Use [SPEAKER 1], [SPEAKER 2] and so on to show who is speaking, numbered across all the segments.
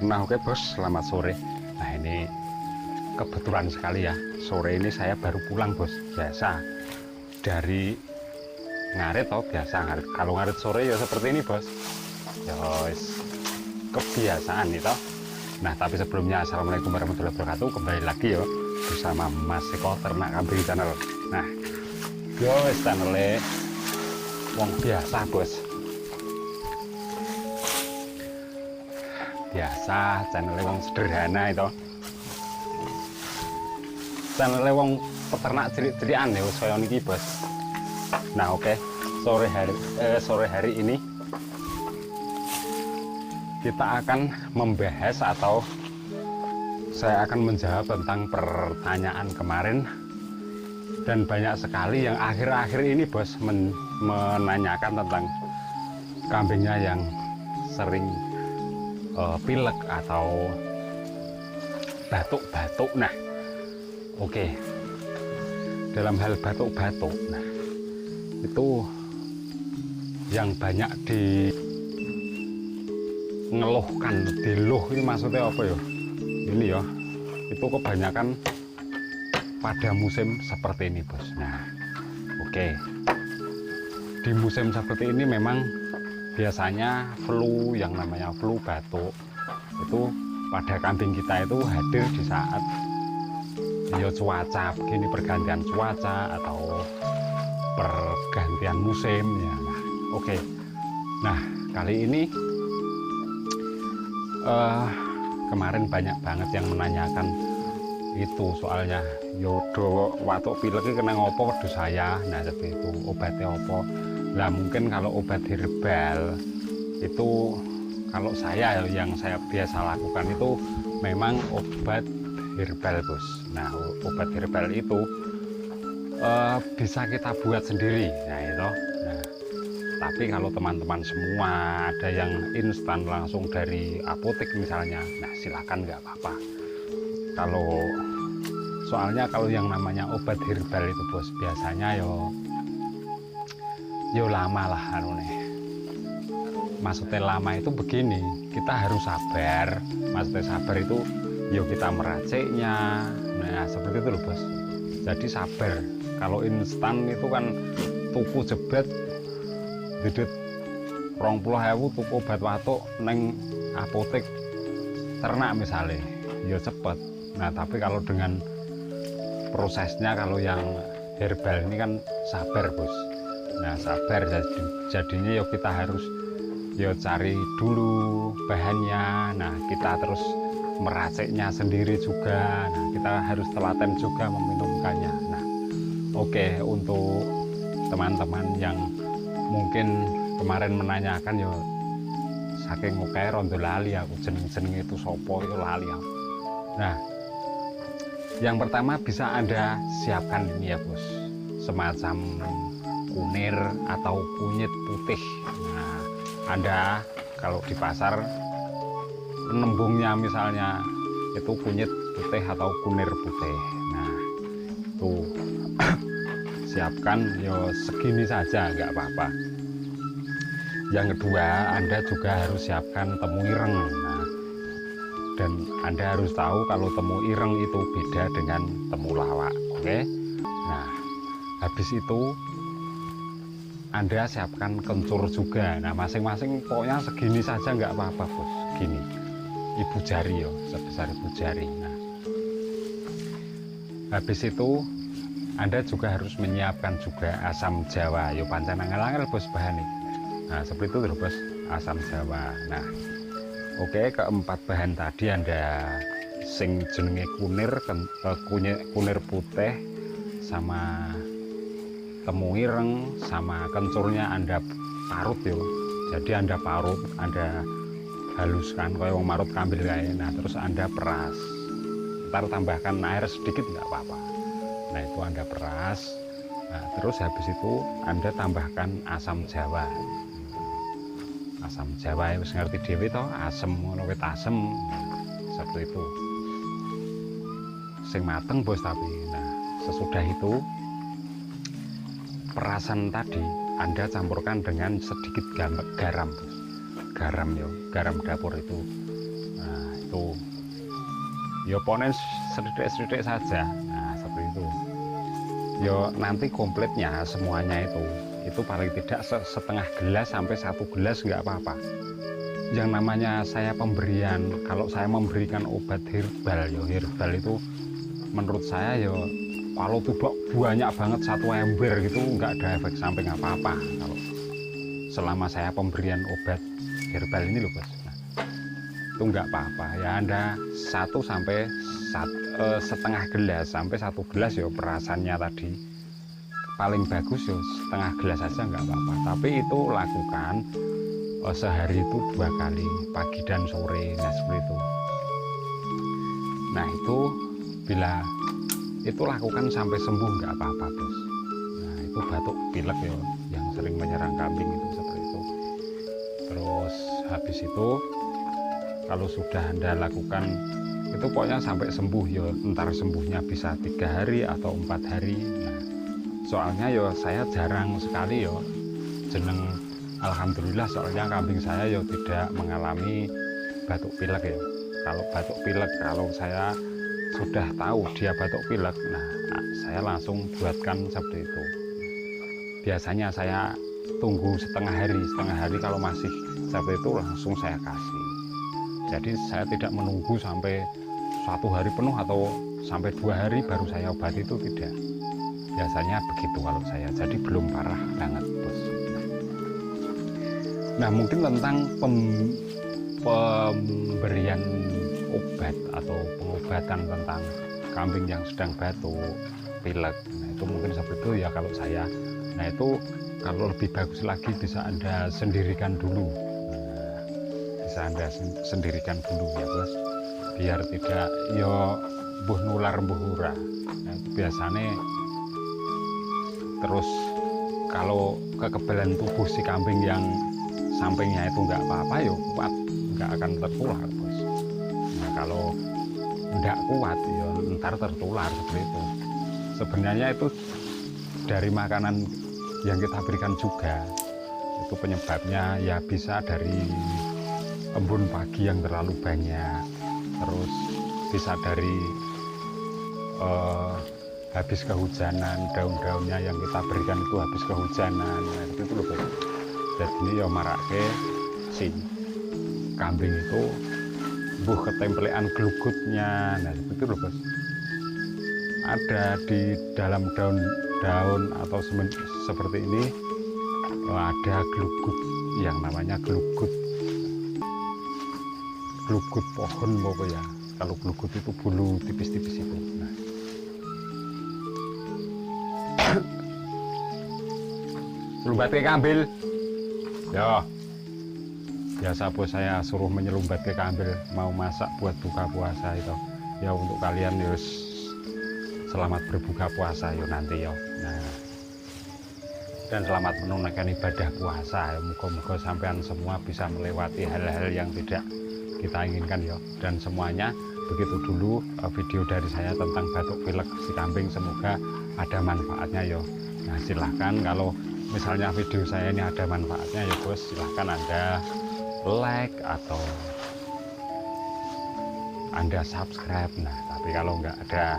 [SPEAKER 1] Nah oke bos, selamat sore. Nah ini kebetulan sekali ya, sore ini saya baru pulang bos. Biasa dari ngarit toh, biasa ngarit. Kalau ngarit sore ya seperti ini bos. Ya wis, kebiasaan nih toh. Nah tapi sebelumnya assalamualaikum warahmatullahi wabarakatuh. Kembali lagi ya bersama Mas Eko Ternak Kambing Channel. Nah guys, channelnya wong biasa bos. Biasa channelnya wong sederhana itu, channelnya wong peternak cilik-cilikan ya saya niki bos. Nah oke, sore hari ini kita akan membahas atau saya akan menjawab tentang pertanyaan kemarin, dan banyak sekali yang akhir-akhir ini bos menanyakan tentang kambingnya yang sering pilek atau batuk-batuk. Nah oke, dalam hal batuk-batuk, nah itu yang banyak ngeluhkan, diluh ini maksudnya apa ya, ini ya, itu kebanyakan pada musim seperti ini bos. Nah oke, di musim seperti ini memang biasanya flu, yang namanya flu batuk itu pada kambing kita itu hadir di saat ya cuaca begini, pergantian cuaca atau pergantian musim ya. Nah oke, nah kali ini kemarin banyak banget yang menanyakan itu, soalnya yodo watuk pilek kena ngopo wedhus saya. Nah seperti itu, obatnya opo. Nah mungkin kalau obat herbal itu, kalau saya yang saya biasa lakukan itu memang obat herbal bos. Nah obat herbal itu bisa kita buat sendiri. Nah itu, nah tapi kalau teman-teman semua ada yang instan langsung dari apotek misalnya, nah silakan, nggak apa-apa. Kalau soalnya kalau yang namanya obat herbal itu bos, biasanya yo lama lah maksudnya lama itu begini, kita harus sabar. Maksudnya sabar itu yo kita meraciknya, nah seperti itu loh bos. Jadi sabar. Kalau instan itu kan tuku jebret didit 20.000 tuku obat watuk neng apotek ternak misalnya, ya cepet. Nah tapi kalau dengan prosesnya, kalau yang herbal ini kan sabar bos. Nah sabar, jadinya ya kita harus ya cari dulu bahannya. Nah kita terus meraciknya sendiri juga. Nah kita harus telaten juga meminumkannya. Nah oke, untuk teman-teman yang mungkin kemarin menanyakan ya saking oke rondo lali aku, jeneng itu sopo itu lali aku. Nah yang pertama bisa Anda siapkan ini ya bos, semacam kunir atau kunyit putih. Nah Anda kalau di pasar penembungnya misalnya itu kunyit putih atau kunir putih, nah itu siapkan ya segini saja, nggak apa-apa. Yang kedua, Anda juga harus siapkan temu ireng. Nah, dan Anda harus tahu kalau temu ireng itu beda dengan temu lawak. Oke, nah habis itu Anda siapkan kencur juga. Nah masing-masing pokoknya segini saja, nggak apa-apa bos, gini ibu jari ya, sebesar ibu jari. Nah habis itu Anda juga harus menyiapkan juga asam jawa. Yo pancen angel-angel bos bahan ini. Nah seperti itu terus bos, asam jawa. Nah oke, keempat bahan tadi Anda sing jenenge kunir putih sama temu ireng sama kencurnya Anda parut yo. Jadi Anda parut, Anda haluskan kayak wong marut kambil kayak. Nah terus Anda peras, ntar tambahkan air sedikit nggak apa-apa. Nah itu Anda peras. Nah terus habis itu Anda tambahkan asam jawa. Asam jawa ya ngerti dewe toh, asem ngono wit asem, seperti itu. Sing mateng bos tapi. Nah sesudah itu perasan tadi Anda campurkan dengan sedikit garam bos. Garam yo, garam dapur itu Nah itu ya ponen sedikit-sedikit saja. Nah seperti itu ya, nanti komplitnya semuanya itu paling tidak setengah gelas sampai 1 gelas nggak apa-apa. Yang namanya saya pemberian, kalau saya memberikan obat herbal ya, herbal itu menurut saya ya kalau tuh banyak banget 1 ember gitu nggak ada efek samping apa-apa kalau selama saya pemberian obat herbal ini loh bos. Nah, itu nggak apa-apa ya, Anda 1 sampai setengah gelas sampai 1 gelas ya, perasannya tadi paling bagus ya setengah gelas saja nggak apa-apa, tapi itu lakukan sehari itu 2 kali, pagi dan sore. Nah seperti itu. Nah itu bila itu lakukan sampai sembuh nggak apa-apa bos. Nah itu batuk pilek ya yang sering menyerang kambing itu seperti itu. Terus habis itu kalau sudah Anda lakukan itu pokoknya sampai sembuh ya, entar sembuhnya bisa 3 hari atau 4 hari. Nah soalnya ya saya jarang sekali ya jeneng, alhamdulillah soalnya kambing saya ya tidak mengalami batuk pilek ya. Kalau batuk pilek, kalau saya sudah tahu dia batuk pilek, nah saya langsung buatkan seperti itu. Biasanya saya tunggu setengah hari kalau masih seperti itu langsung saya kasih. Jadi saya tidak menunggu sampai 1 hari penuh atau sampai 2 hari baru saya obati, itu tidak. Biasanya begitu kalau saya, jadi belum parah banget bos. Nah mungkin tentang pemberian obat atau pengobatan tentang kambing yang sedang batuk pilek, nah itu mungkin seperti itu ya kalau saya. Nah itu kalau lebih bagus lagi bisa Anda sendirikan dulu. Nah, bisa Anda sendirikan dulu ya bos, biar tidak yo buh nular buh ura. Nah, biasanya terus kalau kekebalan tubuh si kambing yang sampingnya itu nggak apa-apa ya kuat, nggak akan tertular bos. Nah kalau nggak kuat ya ntar tertular seperti itu. Sebenarnya itu dari makanan yang kita berikan juga, itu penyebabnya ya bisa dari embun pagi yang terlalu banyak, terus bisa dari habis kehujanan, daun-daunnya yang kita berikan itu habis kehujanan. Nah, itu loh bos. Jadi ini ya marake si kambing itu buh ketempelean glugutnya. Nah seperti itu loh bos, ada di dalam daun-daun atau seperti ini ada glugut yang namanya glugut pohon pokoknya. Kalau glugut itu bulu tipis-tipis itu. Nah selumbat ke kambil ya, biasa bos saya suruh menyelumbat ke kambil mau masak buat buka puasa itu ya, untuk kalian yus selamat berbuka puasa yo nanti yo. Nah dan selamat menunaikan ibadah puasa ya, moga-moga sampean semua bisa melewati hal-hal yang tidak kita inginkan yo. Dan semuanya begitu dulu video dari saya tentang batuk pilek si kambing, semoga ada manfaatnya yo. Nah silahkan kalau misalnya video saya ini ada manfaatnya ya bos, silahkan Anda like atau Anda subscribe. Nah tapi kalau nggak ada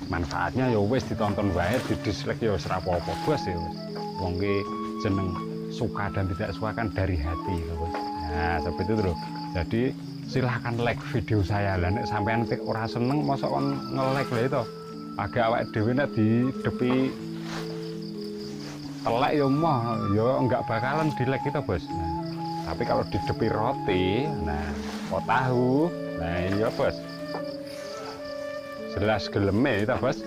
[SPEAKER 1] manfaatnya ya wes ditonton wae, di dislike ya ora apa-apa bos ya wes. Wong ki jeneng suka dan tidak suka kan dari hati ya bos. Nah seperti itu loh. Jadi silahkan like video saya lah, nek sampean ora seneng mosok kon nge-like lah itu agak awake dhewe nek didepi telek ya mah ya enggak bakalan di-like kita bos. Nah, tapi kalau didepi roti, nah kok tahu, nah iya bos, jelas geleme kita bos.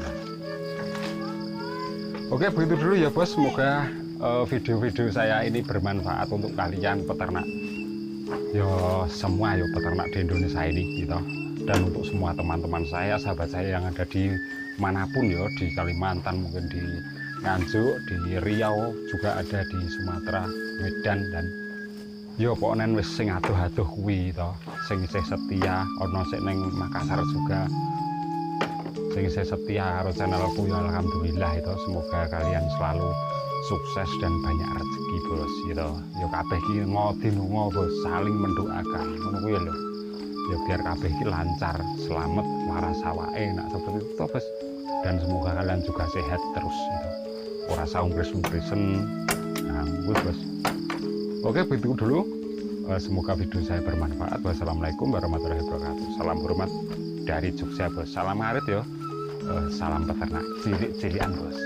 [SPEAKER 1] Oke begitu dulu ya bos, semoga video-video saya ini bermanfaat untuk kalian peternak ya semua ya, peternak di Indonesia ini gitu. Dan untuk semua teman-teman saya, sahabat saya yang ada di manapun ya, di Kalimantan, mungkin di Nganjuk, di Riau, juga ada di Sumatera, Medan, dan ya pokoknya wis sing adoh-adoh kuwi to, sing isih setia, ono sik ning Makassar juga sing isih setia karo channelku ya, alhamdulillah itu. Semoga kalian selalu sukses dan banyak rezeki bos gitu. Ya kabeh iki ngodinungo bos, saling mendoakan ngono kuwi lho. ya biar kabeh iki lancar, selamat, waras awake, nak seperti itu bos. Dan semoga kalian juga sehat terus gitu. Ora usah umpres-umpresen. Nah, bos. Oke, begitu dulu. Semoga video saya bermanfaat. Wassalamualaikum warahmatullahi wabarakatuh. Salam hormat dari Jogja bos. Salam ngarit ya. Salam peternak cilik-cilikan bos.